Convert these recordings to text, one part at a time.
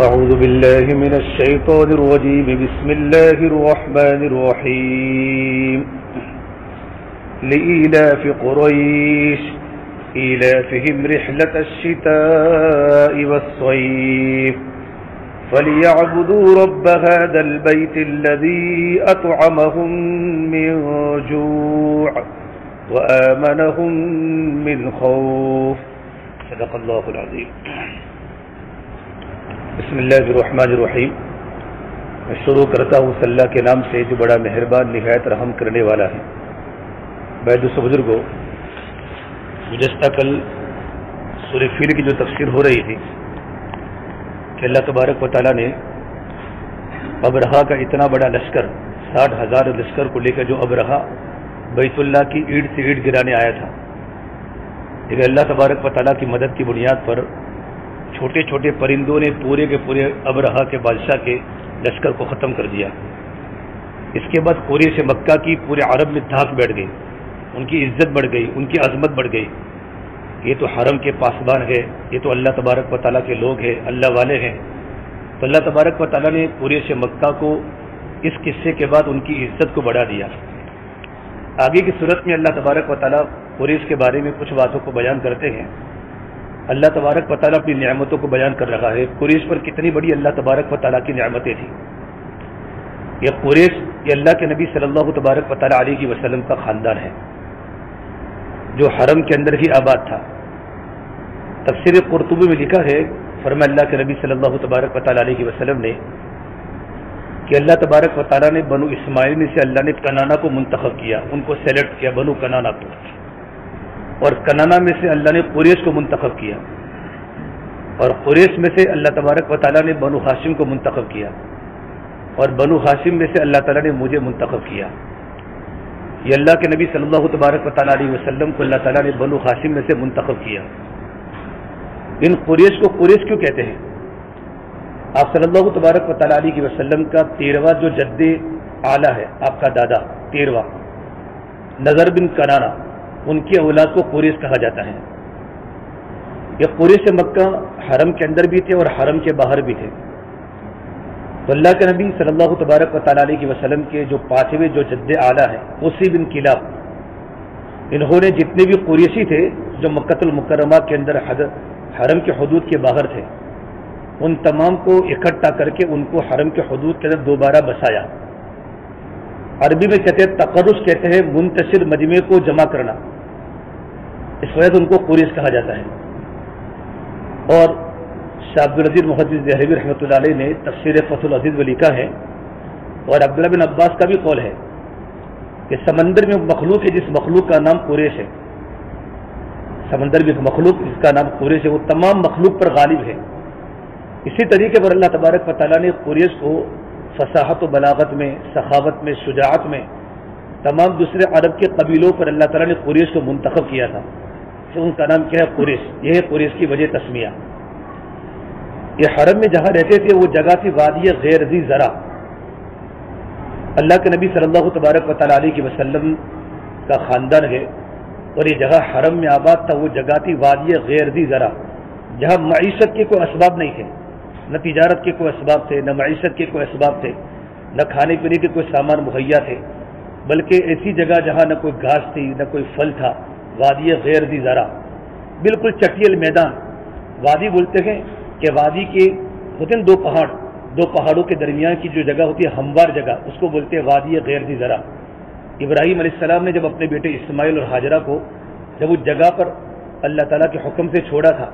أعوذ بالله من الشيطان الرجيم بسم الله الرحمن الرحيم لإيلاف قريش إيلافهم رحلة الشتاء والصيف فليعبدوا رب هذا البيت الذي أطعمهم من جوع وآمنهم من خوف صدق الله العظيم. بسم اللہ الرحمن الرحیم. میں شروع کرتا ہوں صلی اللہ کے نام سے جو بڑا مہربان نہایت رحم کرنے والا ہے. بعد دوستو بزرگوں، گزشتہ کل سورہ فیل کی جو تفسیر ہو رہی تھی کہ اللہ تبارک و تعالیٰ نے ابرہا کا اتنا بڑا لشکر 60,000 لشکر کو لے کر جو ابرہا بیت اللہ کی اینٹ سے اینٹ گرانے آیا تھا، لیکن اللہ تبارک و تعالیٰ کی مدد کی بنیاد پر چھوٹے چھوٹے پرندوں نے پورے کے پورے ابرہا کے بادشاہ کے لشکر کو ختم کر دیا. اس کے بعد قریش مکہ کی پورے عرب میں دھاک بیٹھ گئی، ان کی عزت بڑھ گئی، ان کی عظمت بڑھ گئی. یہ تو حرم کے پاسبان ہے، یہ تو اللہ تبارک و تعالیٰ کے لوگ ہیں، اللہ والے ہیں. تو اللہ تبارک و تعالیٰ نے قریش مکہ کو اس قصے کے بعد ان کی عزت کو بڑھا دیا. آگے کی صورت میں اللہ تبارک و تعالیٰ قریش کے بارے میں کچھ باتوں کو بیان کرتے ہیں. اللہ تبارک و تعالیٰ اپنی نعمتوں کو بیان کر رہا ہے. قریش پر کتنی بڑی اللہ تبارک و تعالیٰ کی نعمتیں تھیں. یہ قریش یہ اللہ کے نبی صلی اللہ تبارک و تعالیٰ علیہ وسلم کا خاندان ہے جو حرم کے اندر ہی آباد تھا. تفسیر قرطبی میں لکھا ہے، فرمایا اللہ کے نبی صلی اللہ تبارک و تعالیٰ علیہ وسلم نے کہ اللہ تبارک و تعالیٰ نے بنو اسماعیل میں سے اللہ نے کنانا کو منتخب کیا، ان کو سلیکٹ کیا، بنو کنانا کو، اور کنانا میں سے اللہ نے قریش کو منتخب کیا، اور قریش میں سے اللہ تبارک و تعالیٰ نے بنو ہاشم کو منتخب کیا، اور بنو ہاشم میں سے اللہ تعالیٰ نے مجھے منتخب کیا. یہ اللہ کے نبی صلی اللہ تبارک و تعالیٰ علیہ وسلم کو اللہ تعالیٰ نے بنو ہاشم میں سے منتخب کیا. ان قریش کو قریش کیوں کہتے ہیں؟ آپ صلی اللہ تبارک و تعالیٰ علیہ وسلم کا 13واں جو جد اعلیٰ ہے، آپ کا دادا 13واں نظر بن کنانا، ان کی اولاد کو قریش کہا جاتا ہے. یہ قریش مکہ حرم کے اندر بھی تھے اور حرم کے باہر بھی تھے. تو اللہ کے نبی صلی اللہ تبارک و تعالیٰ علیہ وسلم کے جو 5ویں جو جد اعلیٰ ہے اسی بن کلاب، انہوں نے جتنے بھی قریشی تھے جو مکۃ المکرمہ کے اندر حرم کے حدود کے باہر تھے، ان تمام کو اکٹھا کر کے ان کو حرم کے حدود کے اندر دوبارہ بسایا. عربی میں کہتے ہیں تقرص، کہتے ہیں منتشر مجمع کو جمع کرنا، اس وجہ سے ان کو قریش کہا جاتا ہے. اور شاہ عبدالعزیز محدث دہلوی رحمۃ اللہ علیہ نے تفسیر فتح العزیز میں لکھا ہے، اور عبداللہ بن عباس کا بھی قول ہے کہ سمندر میں مخلوق ہے جس مخلوق کا نام قریش ہے، سمندر میں ایک مخلوق جس کا نام قریش ہے، وہ تمام مخلوق پر غالب ہے. اسی طریقے پر اللہ تبارک و تعالیٰ نے قریش کو فصاحت و بلاغت میں، سخاوت میں، شجاعت میں تمام دوسرے عرب کے قبیلوں پر اللہ تعالیٰ نے قریش کو منتخب کیا تھا. تو ان کا نام کیا ہے؟ قریش. یہ ہے قریش کی وجہ تسمیہ. یہ حرم میں جہاں رہتے تھے وہ جگہ تھی وادی غیر ذی زرع. اللہ کے نبی صلی اللہ تبارک و تعالیٰ علیہ وسلم کا خاندان ہے، اور یہ جگہ حرم میں آباد تھا، وہ جگہ تھی وادی غیر ذی زرع، جہاں معیشت کے کوئی اسباب نہیں تھے، نہ تجارت کے کوئی اسباب تھے، نہ معیشت کے کوئی اسباب تھے، نہ کھانے پینے کے کوئی سامان مہیا تھے، بلکہ ایسی جگہ جہاں نہ کوئی گھاس تھی نہ کوئی پھل تھا. وادی غیر ذی زرع، بالکل چٹیل میدان. وادی بولتے ہیں کہ وادی کے ہوتے ہیں دو پہاڑوں کے درمیان کی جو جگہ ہوتی ہے ہموار جگہ، اس کو بولتے ہیں وادی غیر ذی زرع. ابراہیم علیہ السلام نے جب اپنے بیٹے اسماعیل اور ہاجرہ کو جب اس جگہ پر اللہ تعالیٰ کے حکم سے چھوڑا تھا،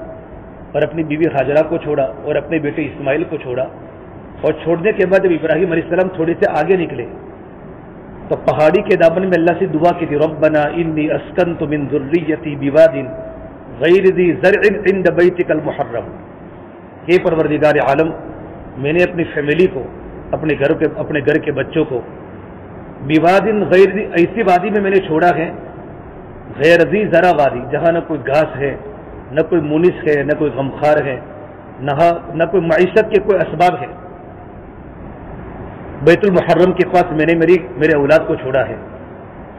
اور اپنی بیوی ہاجرہ کو چھوڑا اور اپنے بیٹے اسماعیل کو چھوڑا، اور چھوڑنے کے بعد جب ابراہیم علیہ السلام تھوڑے سے آگے نکلے تو پہاڑی کے دامن میں اللہ سے دعا کی تھی، ربنا انی اسکنت من ذریتی بواد غیر ذی زرع عند بیتک المحرم. یہ پروردگار عالم، میں نے اپنی فیملی کو، اپنے گھر کے بچوں کو بواد غیر ذی، ایسی وادی میں نے چھوڑا ہے، غیر ذی زرع وادی، جہاں نہ کوئی گھاس ہے، نہ کوئی مونس ہے، نہ کوئی غمخوار ہے، نہ کوئی معیشت کے کوئی اسباب ہے. بیت المحرم کے پاس میں نے میرے اولاد کو چھوڑا ہے.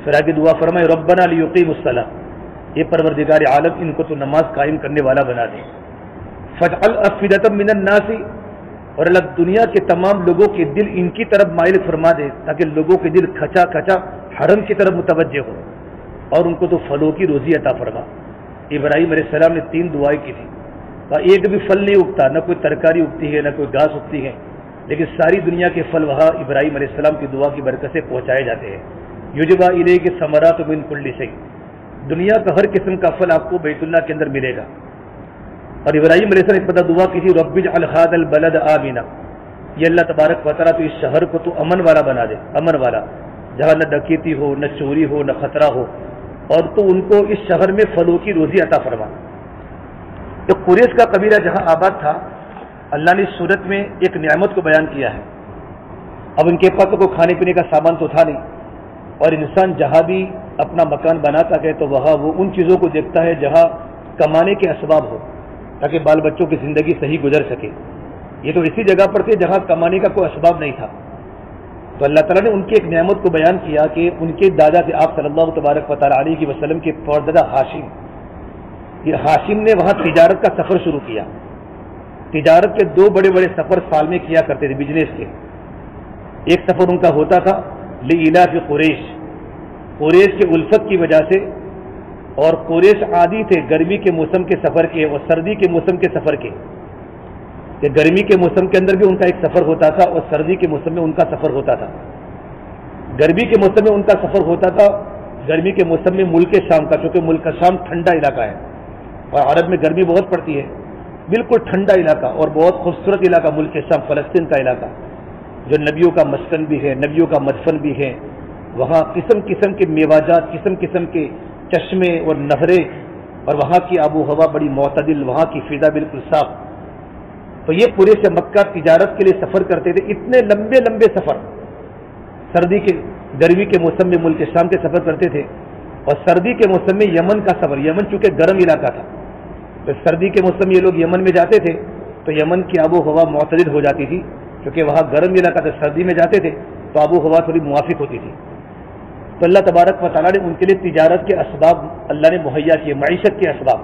پھر آگے دعا فرمائے، ربنا لیقیموا الصلاۃ، یہ پروردگار عالم ان کو تو نماز قائم کرنے والا بنا دے. فاجعل افئدۃ من الناس اور اللہ دنیا کے تمام لوگوں کے دل ان کی طرف مائل فرما دے تاکہ لوگوں کے دل کھچا کھچا حرم کی طرف متوجہ ہو، اور ان کو تو پھلوں کی روزی عطا فرما۔ ابراہیم علیہ السلام نے 3 دعائیں کی تھی، ایک بھی پھل نہیں اگتا، نہ کوئی ترکاری اگتی ہے، نہ کوئی گھاس اگتی ہے، لیکن ساری دنیا کے پھل وہاں ابراہیم علیہ السلام کی دعا کی برکت سے پہنچائے جاتے ہیں۔ یجبا الیک ثمرات من کل شیء، دنیا کا ہر قسم کا پھل آپ کو بیت اللہ کے اندر ملے گا۔ اور ابراہیم علیہ السلام نے پتہ دعا کی تھی، رب اجعل هذا البلد آمنا، یہ اللہ تبارک و تعالیٰ تو اس شہر کو تو امن والا بنا دے، امن والا، جہاں نہ ڈکیتی ہو، نہ چوری ہو، نہ خطرہ ہو، اور تو ان کو اس شہر میں پھلوں کی روزی عطا فرما۔ تو قریش کا قبیلہ جہاں آباد تھا، اللہ نے اس صورت میں ایک نعمت کو بیان کیا ہے۔ اب ان کے پاس کوئی کھانے پینے کا سامان تو تھا نہیں، اور انسان جہاں بھی اپنا مکان بناتا ہے تو وہاں وہ ان چیزوں کو دیکھتا ہے جہاں کمانے کے اسباب ہو، تاکہ بال بچوں کی زندگی صحیح گزر سکے۔ یہ تو اسی جگہ پر تھے جہاں کمانے کا کوئی اسباب نہیں تھا۔ تو اللہ تعالیٰ نے ان کی ایک نعمت کو بیان کیا کہ ان کے دادا سے آپ صلی اللہ تبارک و تعالیٰ علیہ وسلم کے پردادا ہاشم، یہ ہاشم نے وہاں تجارت کا سفر شروع کیا۔ تجارت کے 2 بڑے بڑے سفر سال میں کیا کرتے تھے بزنس کے۔ ایک سفر ان کا ہوتا تھا لإلاف قریش، قریش کے الفت کی وجہ سے، اور قریش عادی تھے گرمی کے موسم کے سفر کے اور سردی کے موسم کے سفر کے، کہ گرمی کے موسم کے اندر بھی ان کا ایک سفر ہوتا تھا اور سردی کے موسم میں ان کا سفر ہوتا تھا۔ گرمی کے موسم میں ان کا سفر ہوتا تھا، گرمی کے موسم میں ملک شام کا، چونکہ ملک شام ٹھنڈا علاقہ ہے اور عرب میں گرمی بہت پڑتی ہے، بالکل ٹھنڈا علاقہ اور بہت خوبصورت علاقہ ملک شام، فلسطین کا علاقہ جو نبیوں کا مسکن بھی ہے، نبیوں کا مدفن بھی ہے۔ وہاں قسم قسم کے میوہ، قسم قسم کے چشمے اور نہریں، اور وہاں کی آب و ہوا بڑی معتدل، وہاں کی فضا بالکل صاف۔ تو یہ پورے سے مکہ تجارت کے لیے سفر کرتے تھے، اتنے لمبے لمبے سفر، سردی کے گرمی کے موسم میں ملک شام کے سفر کرتے تھے، اور سردی کے موسم میں یمن کا سفر، یمن چونکہ گرم علاقہ تھا تو سردی کے موسم یہ لوگ یمن میں جاتے تھے تو یمن کی آب و ہوا معتدل ہو جاتی تھی، کیونکہ وہاں گرم علاقہ تھا، سردی میں جاتے تھے تو آب و ہوا تھوڑی موافق ہوتی تھی۔ تو اللہ تبارک و تعالیٰ نے ان کے لیے تجارت کے اسباب اللہ نے مہیا کیے، معیشت کے اسباب۔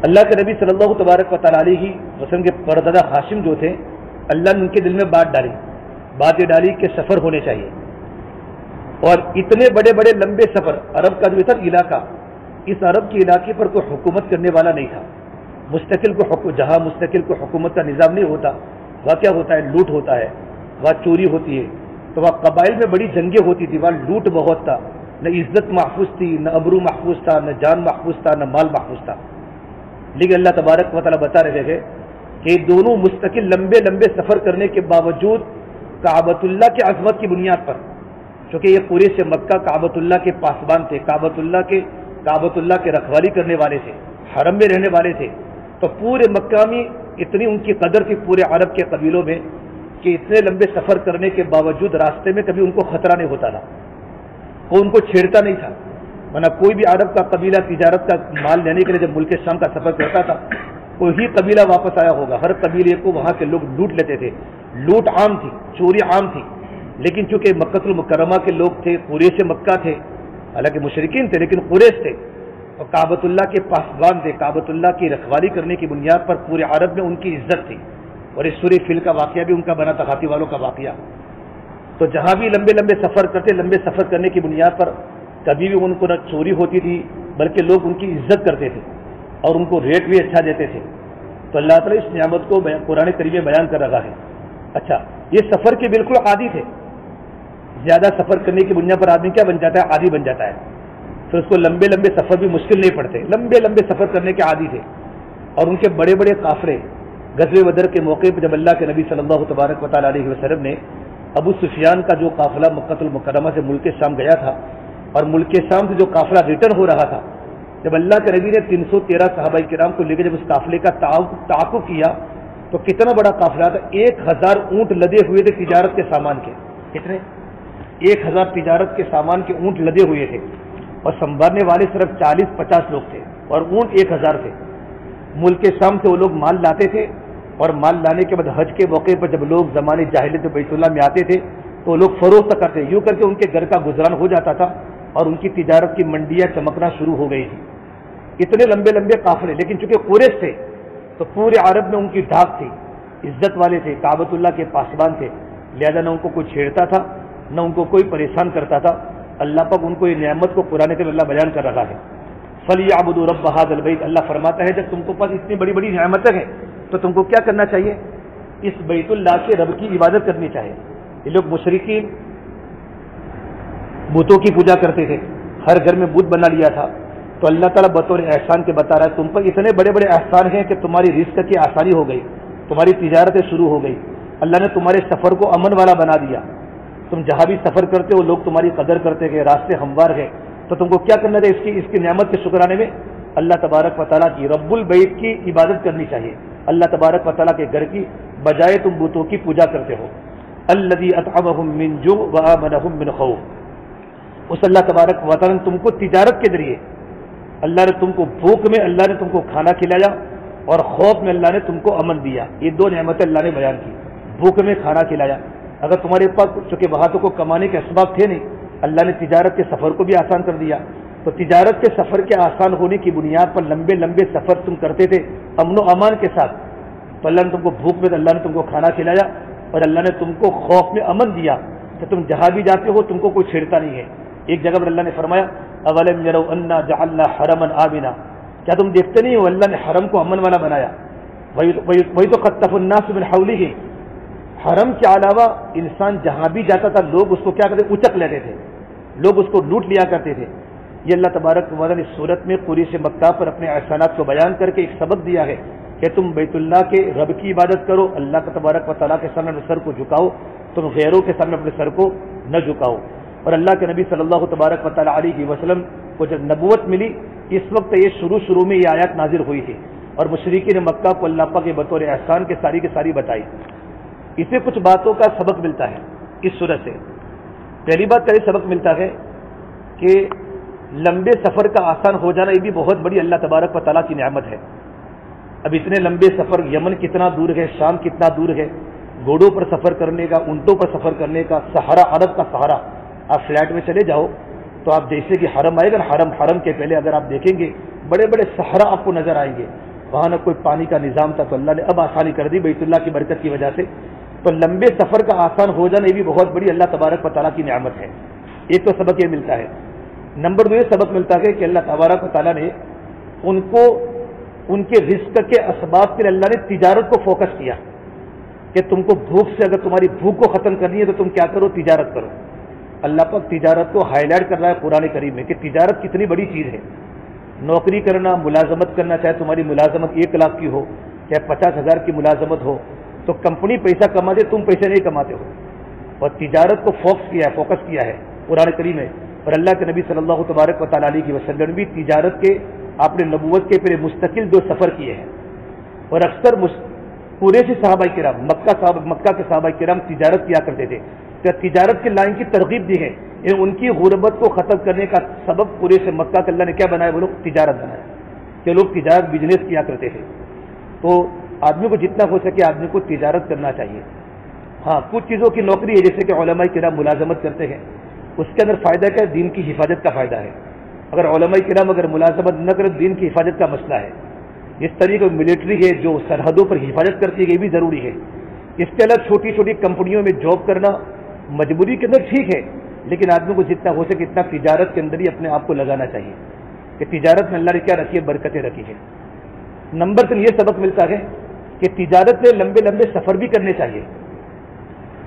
اللہ کے نبی صلی اللہ تبارک و تعالیٰ علیہ وسلم کے پردادا ہاشم جو تھے، اللہ نے ان کے دل میں بات یہ ڈالی کہ سفر ہونے چاہیے، اور اتنے بڑے بڑے لمبے سفر، عرب کا جو تھا علاقہ، اس عرب کے علاقے پر کوئی حکومت کرنے والا نہیں تھا، جہاں مستقل کو حکومت کا نظام نہیں ہوتا، وہاں کیا ہوتا ہے، لوٹ ہوتا ہے، وہاں چوری ہوتی ہے، تو وہاں قبائل میں بڑی جنگیں ہوتی تھی، وہاں لوٹ بہت تھا، نہ عزت محفوظ تھی، نہ ابرو محفوظ تھا، نہ جان محفوظ تھا، نہ مال محفوظ تھا۔ لیکن اللہ تبارک و تعالیٰ بتا رہے تھے کہ دونوں مستقل لمبے لمبے سفر کرنے کے باوجود کعبۃ اللہ کی عظمت کی بنیاد پر، چونکہ یہ پورے سے مکہ کعبۃ اللہ کے پاسبان تھے، کعبۃ اللہ کے رکھوالی کرنے والے تھے، حرم میں رہنے والے تھے، تو پورے مکہ میں اتنی ان کی قدر تھی پورے عرب کے قبیلوں میں کہ اتنے لمبے سفر کرنے کے باوجود راستے میں کبھی ان کو خطرہ نہیں ہوتا تھا، کوئی ان کو چھیڑتا نہیں تھا، ورنہ کوئی بھی عرب کا قبیلہ تجارت کا مال لینے کے لیے جب ملک شام کا سفر کرتا تھا، کوئی ہی قبیلہ واپس آیا ہوگا، ہر قبیلے کو وہاں کے لوگ لوٹ لیتے تھے، لوٹ عام تھی، چوری عام تھی۔ لیکن چونکہ مکہ المکرمہ کے لوگ تھے، قریش مکہ تھے، حالانکہ مشرکین تھے لیکن قریش تھے، اور کعبۃ اللہ کے پاسبان تھے، کعبۃ اللہ کی رکھوالی کرنے کی بنیاد پر پورے عرب میں ان کی عزت تھی۔ اور اس سورہ فیل کا واقعہ بھی ان کا بنا تھا، ہاتھی والوں کا واقعہ۔ تو جہاں بھی لمبے لمبے سفر کرتے، لمبے سفر کرنے کی بنیاد پر کبھی بھی ان کو نہ چوری ہوتی تھی، بلکہ لوگ ان کی عزت کرتے تھے اور ان کو ریٹ بھی اچھا دیتے تھے۔ تو اللہ تعالیٰ اس نعمت کو قرآن کریم میں بیان کر رہا ہے۔ اچھا، یہ سفر کے بالکل عادی تھے، زیادہ سفر کرنے کی بنیاد پر آدمی کیا بن جاتا ہے، عادی بن جاتا ہے، پھر اس کو لمبے لمبے سفر بھی مشکل نہیں پڑتے، لمبے لمبے سفر کرنے کے عادی تھے۔ اور ان کے بڑے بڑے قافلے، غزوہ بدر کے موقع پہ جب اللہ کے نبی صلی اللہ تبارک و تعالیٰ علیہ وسلم نے ابو سفیان کا جو قافلہ مکہ المکرمہ سے ملک شام گیا تھا، اور ملک شام سے جو قافلہ ریٹرن ہو رہا تھا، جب اللہ کے نبی نے 313 صحابہ کرام کو لے کے جب اس قافلے کا تعاقب کیا تو کتنا بڑا قافلہ تھا، 1000 اونٹ لدے ہوئے تھے تجارت کے سامان کے، کتنے 1000 تجارت کے سامان کے اونٹ لدے ہوئے تھے، اور سنبھالنے والے صرف 40-50 لوگ تھے، اور اونٹ 1000 تھے۔ ملک شام سے وہ لوگ مال لاتے تھے، اور مال لانے کے بعد حج کے موقع پر جب لوگ زمانے جاہلیت بیت اللہ میں آتے تھے تو وہ لوگ فروخت کرتے، یوں کر کے ان کے گھر کا گزران ہو جاتا تھا، اور ان کی تجارت کی منڈیاں چمکنا شروع ہو گئی تھی۔ اتنے لمبے لمبے قافلے، لیکن چونکہ قریش تھے تو پورے عرب میں ان کی ڈھاک تھی عزت والے تھے، کعبۃ اللہ کے پاسبان تھے، لہذا نہ ان کو کوئی چھیڑتا تھا نہ ان کو کوئی پریشان کرتا تھا۔ اللہ پاک ان کو یہ نعمت کو قرآن کے اللہ بیان کر رہا ہے۔ فَلْيَعْبُدُوا رَبَّ هَذَا الْبَيْتِ، اللہ فرماتا ہے جب تم کو پاس اتنی بڑی بڑی نعمتیں ہیں تو تم کو کیا کرنا چاہیے؟ اس بیت اللہ کے رب کی عبادت کرنی چاہیے۔ یہ لوگ مشرکین بتوں کی پوجا کرتے تھے، ہر گھر میں بت بنا لیا تھا، تو اللہ تعالیٰ بطور احسان کے بتا رہا ہے تم پر اتنے بڑے بڑے احسان ہیں کہ تمہاری رزق کی آسانی ہو گئی، تمہاری تجارتیں شروع ہو گئی، اللہ نے تمہارے سفر کو امن والا بنا دیا، تم جہاں بھی سفر کرتے ہو لوگ تمہاری قدر کرتے گئے، راستے ہموار گئے، تو تم کو کیا کرنا چاہیے؟ اس کی نعمت کے شکرانے میں اللہ تبارک و تعالیٰ کی رب البیت کی عبادت کرنی چاہیے، اللہ تبارک و تعالیٰ کے گھر کی، بجائے تم بتوں کی پوجا کرتے ہو۔ الذی اطعمہم من جوع وآمنہم من خوف، اس اللہ تبارک و تعالیٰ نے تم کو تجارت کے ذریعے، اللہ نے تم کو بھوک میں اللہ نے تم کو کھانا کھلایا اور خوف میں اللہ نے تم کو امن دیا۔ یہ دو نعمتیں اللہ نے بیان کی، بھوک میں کھانا کھلایا۔ اگر تمہارے پاس چونکہ بہاتوں کو کمانے کے اسباب تھے نہیں، اللہ نے تجارت کے سفر کو بھی آسان کر دیا، تو تجارت کے سفر کے آسان ہونے کی بنیاد پر لمبے لمبے سفر تم کرتے تھے امن و امان کے ساتھ، تو اللہ نے تم کو بھوک میں اللہ نے تم کو کھانا کھلایا اور اللہ نے تم کو خوف میں امن دیا کہ تم جہاں بھی جاتے ہو تم کو کوئی چھیڑتا نہیں ہے۔ ایک جگہ پر اللہ نے فرمایا اولم یروا انا جعلنا حرما آمنا، کیا تم دیکھتے نہیں ہو اللہ نے حرم کو امن والا بنایا۔ وہی تو خطف الناس من حولہ، حرم کے علاوہ انسان جہاں بھی جاتا تھا لوگ اس کو کیا کرتے، اچک لیتے تھے، لوگ اس کو لوٹ لیا کرتے تھے۔ یہ اللہ تبارک و تعالیٰ نے اس صورت میں قریش مکہ پر اپنے احسانات کو بیان کر کے ایک سبق دیا ہے کہ تم بیت اللہ کے رب کی عبادت کرو، اللہ کا تبارک و تعالیٰ کے سامنے اپنے سر کو جھکاؤ، تم غیروں کے سامنے اپنے سر کو نہ جھکاؤ۔ اور اللہ کے نبی صلی اللہ تبارک و تعالیٰ علیہ وسلم کو جب نبوت ملی اس وقت یہ شروع میں یہ آیات نازل ہوئی تھی، اور مشرکین مکہ کو اللہ پاک کے بطور احسان کے ساری بتائی۔ اسے کچھ باتوں کا سبق ملتا ہے اس صورت سے۔ پہلی بات کا یہ سبق ملتا ہے کہ لمبے سفر کا آسان ہو جانا یہ بھی بہت بڑی اللہ تبارک و تعالیٰ کی نعمت ہے۔ اب اتنے لمبے سفر، یمن کتنا دور ہے، شام کتنا دور ہے، گھوڑوں پر سفر کرنے کا، اونٹوں پر سفر کرنے کا، صحرا، عرب کا صحرا، آپ فلیٹ میں چلے جاؤ تو آپ جیسے کہ حرم آئے گا نا، حرم کے پہلے اگر آپ دیکھیں گے بڑے بڑے صحرا آپ کو نظر آئیں گے، وہاں نہ کوئی پانی کا نظام تھا، تو اللہ نے اب آسانی کر دی بیت اللہ کی برکت کی وجہ سے۔ تو لمبے سفر کا آسان ہو جانا یہ بھی بہت بڑی اللہ تبارک و تعالیٰ کی نعمت ہے۔ ایک تو سبق یہ ملتا ہے۔ نمبر 2 یہ سبق ملتا ہے کہ اللہ تبارک و تعالیٰ نے ان کو ان کے رزق کے اسباب کے لیے اللہ نے تجارت کو فوکس کیا کہ تم کو بھوک سے، اگر تمہاری بھوک کو ختم کرنی ہے تو تم کیا کرو، تجارت کرو۔ اللہ پاک تجارت کو ہائی لائٹ کر رہا ہے قرآن کریم میں کہ تجارت کتنی بڑی چیز ہے۔ نوکری کرنا، ملازمت کرنا، چاہے تمہاری ملازمت 1 لاکھ کی ہو چاہے 50,000 کی ملازمت ہو، تو کمپنی پیسہ کماتے، تم پیسے نہیں کماتے ہو، اور تجارت کو فوکس کیا ہے قرآن کریم میں۔ اور اللہ کے نبی صلی اللہ تبارک و تعالیٰ علیہ وسلم بھی تجارت کے آپ نے نبوت کے پہلے مستقل 2 سفر کیے ہیں، اور اکثر پورے سے صحابہ کرام، مکہ کے صحابہ کرام تجارت کیا کرتے تھے، کہ تجارت کے لائن کی ترغیب دی ہے، ان کی غربت کو ختم کرنے کا سبب پورے سے مکہ کے اللہ نے کیا بنایا، وہ لوگ تجارت بنایا، کہ لوگ تجارت بزنس کیا کرتے تھے۔ تو آدمی کو جتنا ہو سکے آدمی کو تجارت کرنا چاہیے۔ ہاں کچھ چیزوں کی نوکری ہے جیسے کہ علماء کرام ملازمت کرتے ہیں، اس کے اندر فائدہ کیا ہے، دین کی حفاظت کا فائدہ ہے۔ اگر علماء کرام اگر ملازمت نہ کرے دین کی حفاظت کا مسئلہ ہے۔ اس طریقے ملٹری ہے جو سرحدوں پر حفاظت کرتی ہے، یہ بھی ضروری ہے۔ اس کے علاوہ چھوٹی چھوٹی کمپنیوں میں جاب کرنا مجبوری کے اندر ٹھیک ہے، لیکن آدمی کو جتنا ہو سکے اتنا تجارت کے اندر ہی اپنے آپ کو لگانا چاہیے، کہ تجارت میں اللہ نے کیا رکھی ہے، برکتیں رکھی ہے۔ نمبر 3 یہ سبق ملتا ہے کہ تجارت میں لمبے لمبے سفر بھی کرنے چاہیے۔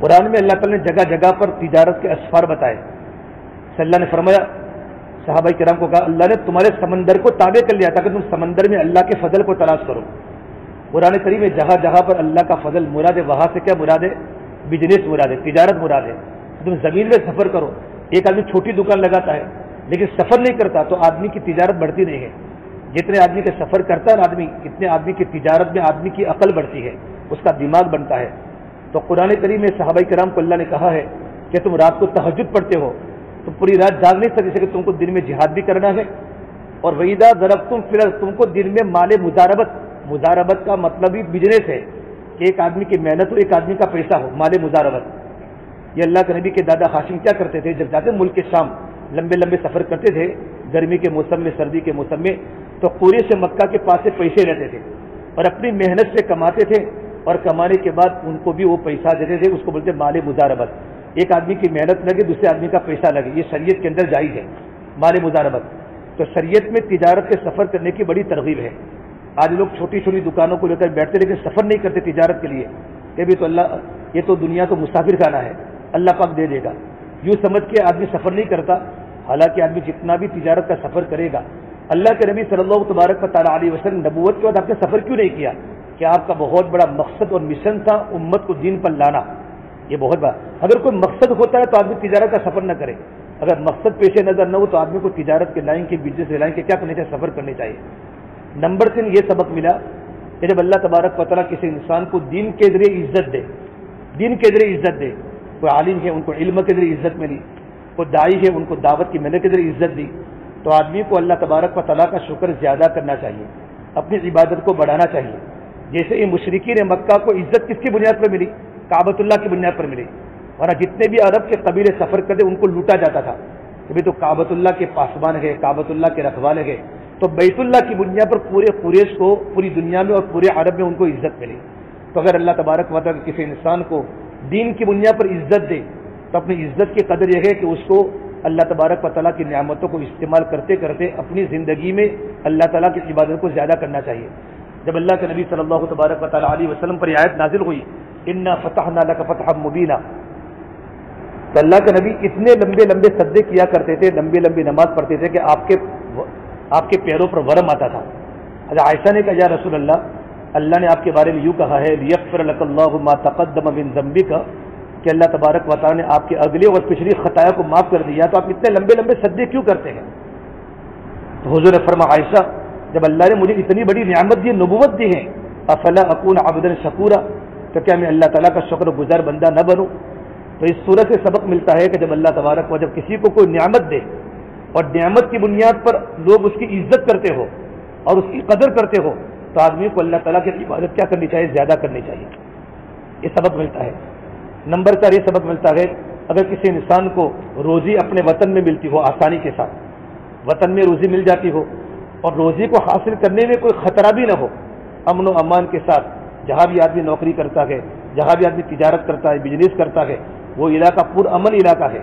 قرآن میں اللہ تعالیٰ نے جگہ جگہ پر تجارت کے اسفار بتائے۔ اللہ نے فرمایا صحابہ کرام کو کہا اللہ نے تمہارے سمندر کو تابع کر لیا تاکہ تم سمندر میں اللہ کے فضل کو تلاش کرو۔ قرآن کریم میں جہاں جہاں پر اللہ کا فضل مراد ہے وہاں سے کیا مراد ہے، بزنس مراد ہے، تجارت مراد ہے۔ تم زمین میں سفر کرو، ایک آدمی چھوٹی دکان لگاتا ہے لیکن سفر نہیں کرتا تو آدمی کی تجارت بڑھتی نہیں ہے۔ جتنے آدمی کا سفر کرتا ہے آدمی، اتنے آدمی کی تجارت میں آدمی کی عقل بڑھتی ہے، اس کا دماغ بنتا ہے۔ تو قرآن کریم میں صحابہ کرام کو اللہ نے کہا ہے کہ تم رات کو تہجد پڑھتے ہو، تو پوری رات جاگ نہیں سکتے کہ تم کو دن میں جہاد بھی کرنا ہے، اور وَإِذَا ضَرَبْتُمْ فِي الْأَرْضِ تم کو دن میں مال مزاربت کا مطلب ہی بزنس ہے کہ ایک آدمی کی محنت ہو، ایک آدمی کا پیسہ ہو، مال مزاربت۔ یہ اللہ کے نبی کے دادا ہاشم کیا کرتے تھے، جب جاتے ملک کے شام لمبے لمبے سفر کرتے تھے گرمی کے موسم میں، سردی کے موسم میں، تو پورے سے مکہ کے پاس سے پیسے لیتے تھے اور اپنی محنت سے کماتے تھے اور کمانے کے بعد ان کو بھی وہ پیسہ دیتے تھے، اس کو بولتے مال مزاربت. ایک آدمی کی محنت لگے، دوسرے آدمی کا پیسہ لگے، یہ شریعت کے اندر جائز ہے مال مزاربت. تو شریعت میں تجارت کے سفر کرنے کی بڑی ترغیب ہے. آج لوگ چھوٹی چھوٹی دکانوں کو لے کر بیٹھتے لیکن سفر نہیں کرتے تجارت کے لیے. یہ بھی تو اللہ، یہ تو دنیا تو مسافر خانہ ہے، اللہ پاک دے دے گا، یوں سمجھ کے آدمی سفر نہیں کرتا. حالانکہ آدمی جتنا بھی تجارت کا سفر کرے گا، اللہ کے نبی صلی اللہ تبارک و تعالیٰ علیہ وسلم نبوت کے بعد آپ نے سفر کیوں نہیں کیا؟ کہ آپ کا بہت بڑا مقصد اور مشن تھا امت کو دین پر لانا. یہ بہت بڑا، اگر کوئی مقصد ہوتا ہے تو آدمی تجارت کا سفر نہ کرے. اگر مقصد پیش نظر نہ ہو تو آدمی کو تجارت کے لائن کے بزنس لائن کے کیا کرنے چاہیے؟ سفر کرنے چاہیے. نمبر 3 یہ سبق ملا کہ جب اللہ تبارک و تعالیٰ کسی انسان کو دین کے ذریعے عزت دے، دین کے ذریعے عزت دے، کوئی عالم ہے ان کو علم کے ذریعے عزت ملی، کوئی داعی ہے ان کو دعوت کی محنت کے ذریعے عزت دی، تو آدمی کو اللہ تبارک و تعالیٰ کا شکر زیادہ کرنا چاہیے، اپنی عبادت کو بڑھانا چاہیے. جیسے یہ مشرکین مکہ کو عزت کس کی بنیاد پر ملی؟ کعبۃ اللہ کی بنیاد پر ملی. ورنہ جتنے بھی عرب کے قبیلے سفر کرتے ان کو لوٹا جاتا تھا کہ بھی تو کعبۃ اللہ کے پاسبان ہے، کعبۃ اللہ کے رکھوالے ہے. تو بیت اللہ کی بنیاد پر پورے قریش کو پوری دنیا میں اور پورے عرب میں ان کو عزت ملی. تو اگر اللہ تبارک و تعالیٰ کسی انسان کو دین کی بنیاد پر عزت دے تو اپنی عزت کی قدر یہ ہے کہ اس کو اللہ تبارک و تعالیٰ کی نعمتوں کو استعمال کرتے کرتے اپنی زندگی میں اللہ تعالیٰ کی عبادت کو زیادہ کرنا چاہیے. جب اللہ کے نبی صلی اللہ تبارک و تعالیٰ علیہ وسلم پر یہ آیت نازل ہوئی انا فتحنا لک فتحا مبینا، تو اللہ کے نبی اتنے لمبے لمبے سجدے کیا کرتے تھے، لمبی لمبی نماز پڑھتے تھے کہ آپ کے پیروں پر ورم آتا تھا. حضرت عائشہ نے کہا یا رسول اللہ نے آپ کے بارے میں یوں کہا ہے لیغفر لک اللہ ما تقدم من ذنبک، کہ اللہ تبارک و تعالیٰ نے آپ کے اگلے اور پچھلی خطایا کو معاف کر دیا، تو آپ اتنے لمبے لمبے سجدے کیوں کرتے ہیں؟ تو حضور نے فرمایا عائشہ جب اللہ نے مجھے اتنی بڑی نعمت دی، نبوت دی ہے، افلا اکون عبدا شکورا، تو کیا میں اللہ تعالیٰ کا شکر گزار بندہ نہ بنوں؟ تو اس صورت سے سبق ملتا ہے کہ جب اللہ تبارک و جب کسی کو کوئی نعمت دے اور نعمت کی بنیاد پر لوگ اس کی عزت کرتے ہو اور اس کی قدر کرتے ہو تو آدمی کو اللہ تعالیٰ کی عبادت کیا کرنی چاہیے؟ زیادہ کرنی چاہیے. یہ سبق ملتا ہے. نمبر 4 یہ سبق ملتا ہے اگر کسی انسان کو روزی اپنے وطن میں ملتی ہو آسانی کے ساتھ، وطن میں روزی مل جاتی ہو اور روزی کو حاصل کرنے میں کوئی خطرہ بھی نہ ہو، امن و امان کے ساتھ، جہاں بھی آدمی نوکری کرتا ہے، جہاں بھی آدمی تجارت کرتا ہے، بزنس کرتا ہے، وہ علاقہ پرامن علاقہ ہے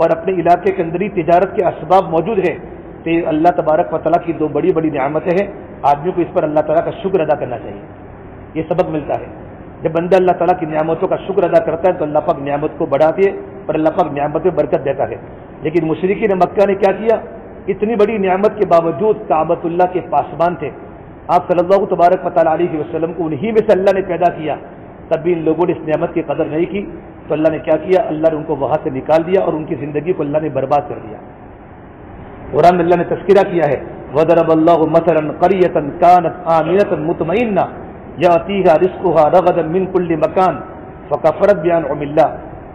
اور اپنے علاقے کے اندر ہی تجارت کے اسباب موجود ہیں، تو یہ اللہ تبارک و تعالیٰ کی 2 بڑی بڑی نعمتیں ہیں. آدمی کو اس پر اللہ تعالیٰ کا شکر ادا کرنا چاہیے. یہ سبق ملتا ہے جب بندہ اللہ تعالیٰ کی نعمتوں کا شکر ادا کرتا ہے تو اللہ پاک نعمت کو بڑھاتی ہے اور اللہ پاک نعمت میں برکت دیتا ہے. لیکن مشرکین مکہ نے کیا کیا؟ اتنی بڑی نعمت کے باوجود کعبۃ اللہ کے پاسبان تھے، آپ صلی اللہ تبارک و تعالیٰ علیہ وسلم کو انہی میں سے اللہ نے پیدا کیا، تب بھی ان لوگوں نے اس نعمت کی قدر نہیں کی تو اللہ نے کیا کیا؟ اللہ نے ان کو وہاں سے نکال دیا اور ان کی زندگی کو اللہ نے برباد کر دیا. قرآن میں اللہ نے تذکرہ کیا ہے وَضَرَبَ اللَّهُ مَثَلًا قَرْيَةً كَانَتْ آمِنَةً مُطْمَئِنَّةً يَأْتِيهَا رِزْقُهَا رَغَدًا مِنْ كُلِّ مَكَانٍ فَكَفَرَتْ بِأَنْعُمِ اللَّهِ.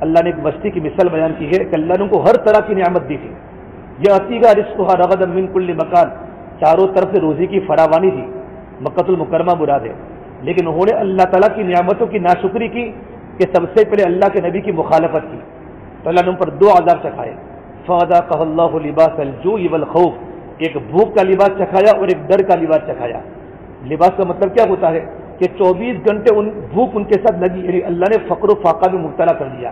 اللہ نے ایک بستی کی مثال بیان کی ہے کہ اللہ نے ان کو ہر طرح کی نعمت دی تھی. يَأْتِيهَا رِزْقُهَا رَغَدًا مِنْ كُلِّ مَكَانٍ، چاروں طرف سے روزی کی فراوانی تھی، مکۃ المکرمہ مراد ہے، لیکن انہوں نے اللہ تعالیٰ کی نعمتوں کی ناشکری کی کہ سب سے پہلے اللہ کے نبی کی مخالفت کی تو اللہ نے ان پر 2 عذاب چکھائے. فَأَذَاقَهَا اللَّهُ لِبَاسَ الْجُوعِ وَالْخَوْفِ، ایک بھوک کا لباس چکھایا اور ایک ڈر کا لباس چکھایا. لباس کا مطلب کیا ہوتا ہے کہ 24 گھنٹے بھوک ان کے ساتھ لگی، یعنی اللہ نے فقر و فاقہ میں مبتلا کر دیا.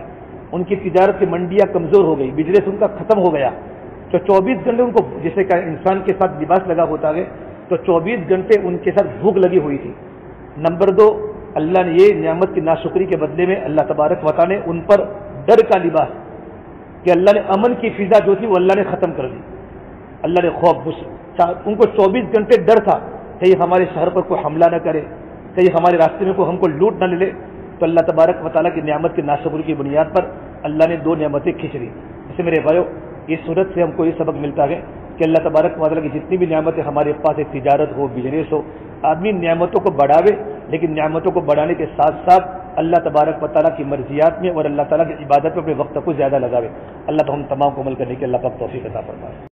ان کی تجارت کی منڈیاں کمزور ہو گئی، بزنس ان کا ختم ہو گیا. تو 24 گھنٹے ان کو، جیسے کہ انسان کے ساتھ لباس لگا ہوتا ہے تو 24 گھنٹے ان کے ساتھ بھوک لگی ہوئی تھی. نمبر 2 اللہ نے یہ نعمت کی ناشکری کے بدلے میں اللہ تبارک و تعالیٰ نے ان پر ڈر کا لباس کہ اللہ نے امن کی فضا جو تھی وہ اللہ نے ختم کر دی. اللہ نے خوف، ان کو 24 گھنٹے ڈر تھا کہیں ہمارے شہر پر کوئی حملہ نہ کرے، کہیں ہمارے راستے میں کوئی ہم کو لوٹ نہ لے لے. تو اللہ تبارک و تعالیٰ کی نعمت کی ناشکری کی بنیاد پر اللہ نے 2 نعمتیں کھینچ لی. اسے میرے بھائیو اس صورت سے ہم کو یہ سبق ملتا ہے کہ اللہ تبارک و تعالیٰ کی جتنی بھی نعمتیں ہمارے پاس ہے، تجارت ہو، بزنس ہو، آدمی نعمتوں کو بڑھاوے، لیکن نعمتوں کو بڑھانے کے ساتھ ساتھ اللہ تبارک و تعالیٰ کی مرضیات میں اور اللہ تعالیٰ کی عبادت میں اپنے وقت کو زیادہ لگاوے. اللہ تو ہم تمام کو عمل کرنے کی اللہ پاک توفیق عطا فرمائے.